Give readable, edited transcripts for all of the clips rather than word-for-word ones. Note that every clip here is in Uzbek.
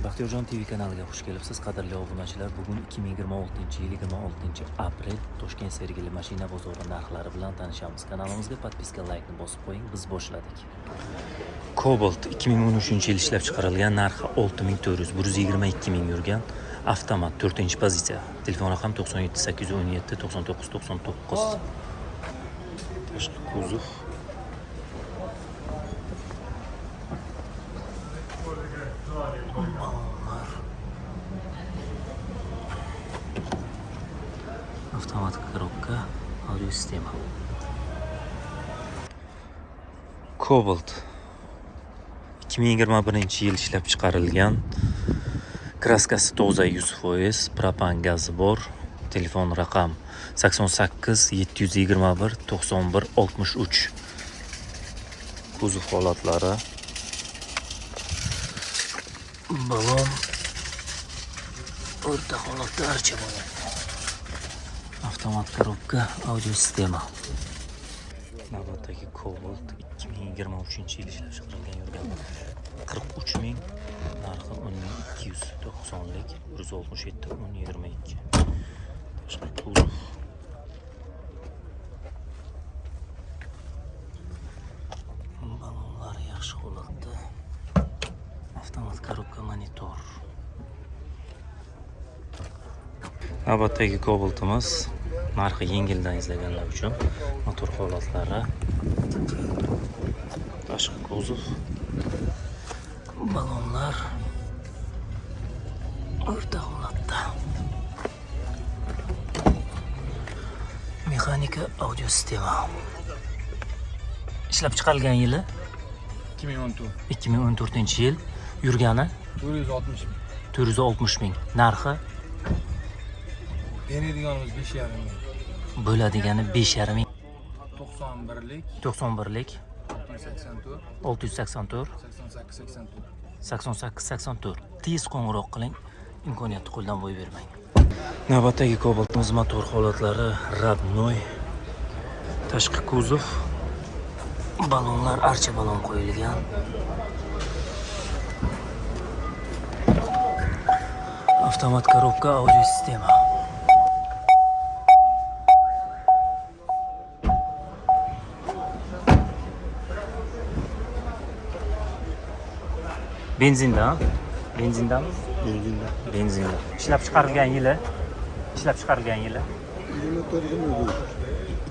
Baxtiyorjon TV kanaliga xush kelibsiz, qadrli obunachilar. Bugun 2026-yil 26-aprel Toshkent Sergeli mashina bozori narxlari bilan tanishamiz. Kanalimizga podpiska, laykni bosib qo'ying. Biz boshladik. Cobalt 2013-yil ishlab chiqarilgan, narxi 6400, 122 ming yurgan avtomat 4-pozitsiya. Telefon raqam 97 817 99 99. Tashqi kuzov avtomatik коробка, audio sistema. Cobalt 2021-yil ishlab chiqarilgan, kraskasi toza 100%, propan gazi bor. Telefon raqam 88 721 91 63. Kuzov holatlari, balon o'rta holatda archa bo'lgan. Avtomat коробка, audio sistema. Navbatdagi Cobalt 2023-yil ishlab chiqarilgan, yurgan 43 ming, narxi 10290 lik, 167 1022. Tashqi kuzov. Balonlar yaxshi holatda. Avtomat коробка, monitor. Navbatdagi Cobaltimiz, narxi yengildan izlaganlar uchun motor holatlari, tashqi kuzov, balonlar o'rta holatda. Mexanika, audio sistema. Ishlab chiqarilgan yili 2014-yil, yurgani 460 ming. Narxi beradiganimiz 5,5 ming. Bo'ladigani 5,5 ming. 91lik 684 88 tez qo'ng'iroq qiling, imkoniyatni qo'ldan boy bermang. Navbatdagi Cobaltimiz motor holatlari родной. Tashqi kuzov, balonlar archa balon qo'yilgan. Avtomat коробка, audio sistema. Benzinda. Ishlab chiqarilgan yili.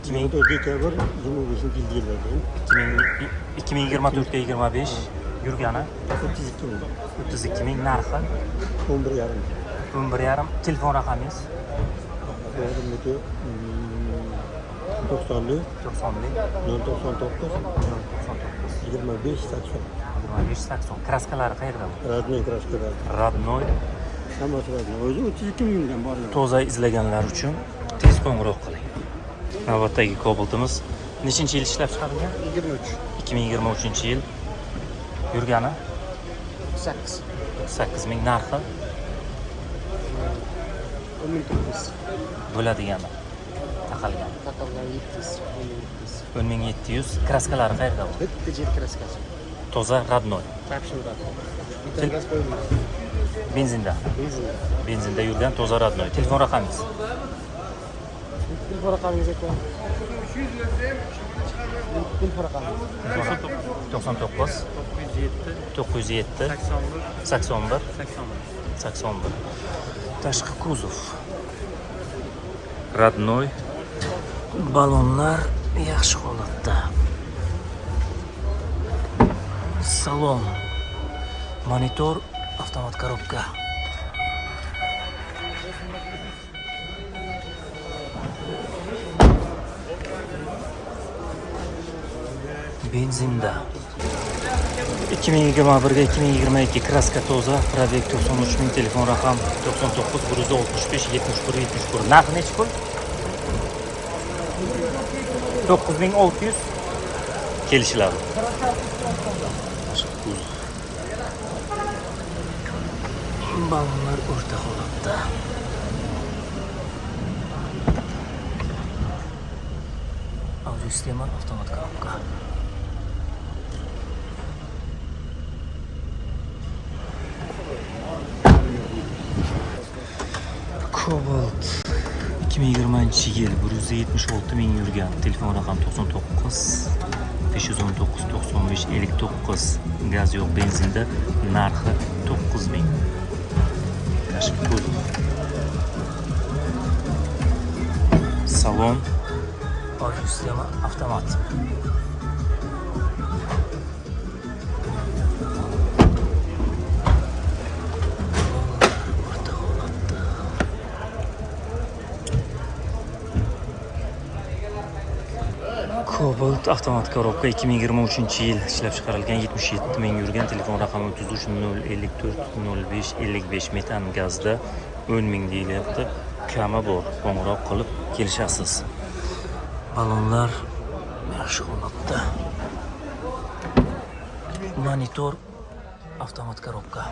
2024-25, yurgani 32 ming, narxi 11,5. Telefon raqamingiz 90 099 25 80. Kraskalari qayerda bu? Radnoy kraskalar. Radnoy. Hammasi radnoy. O'zi 32 mingdan bor. Toza izlaganlar uchun tez qo'ng'iroq qiling. Navbatdagi Cobaltimiz nechinchi yil ishlab chiqarilgan? 2023-yil. Yurgani 8 ming, narxi 1900. bo'ladigani taqalgan Taqalgan 1700. Kraskalari qayerda bu? Bitta jel kraskasi. Toza radnoy. Bitta gaz qo'yilgan. Benzinda yurgan toza radnoy. Telefon raqamingiz? Telefon raqamingiz aka. Telefon raqamingiz 99 907 81 81. Tashqi kuzov, родной. Balonlar yaxshi holatda. Salon, monitor, avtomat коробка. Benzinda 2021-2022, kraska toza, probeg 93 ming, telefon raqam 99 165 71 71. Narxi necha pul? 9600 kelishiladi. Balonlar o'rta holatda. Audio sistema, avtomat коробка. Cobalt 2020-yil 176 ming yurgan. Telefon raqam 99 519 95 59. Gaz yo'q, benzinda. Narxi 9 ming. Tashqi ko'z. Salon audio sistema avtomat. Cobalt avtomat korobka 2023-yil ishlab chiqarilgan, 77 ming yurgan. Telefon raqami 33 054 05 55. Metan gazda 10 ming deyilyapti. Kami bor. Qo'ng'iroq qilib kelishasiz. Balonlar yaxshi holatda. Monitor avtomat korobka.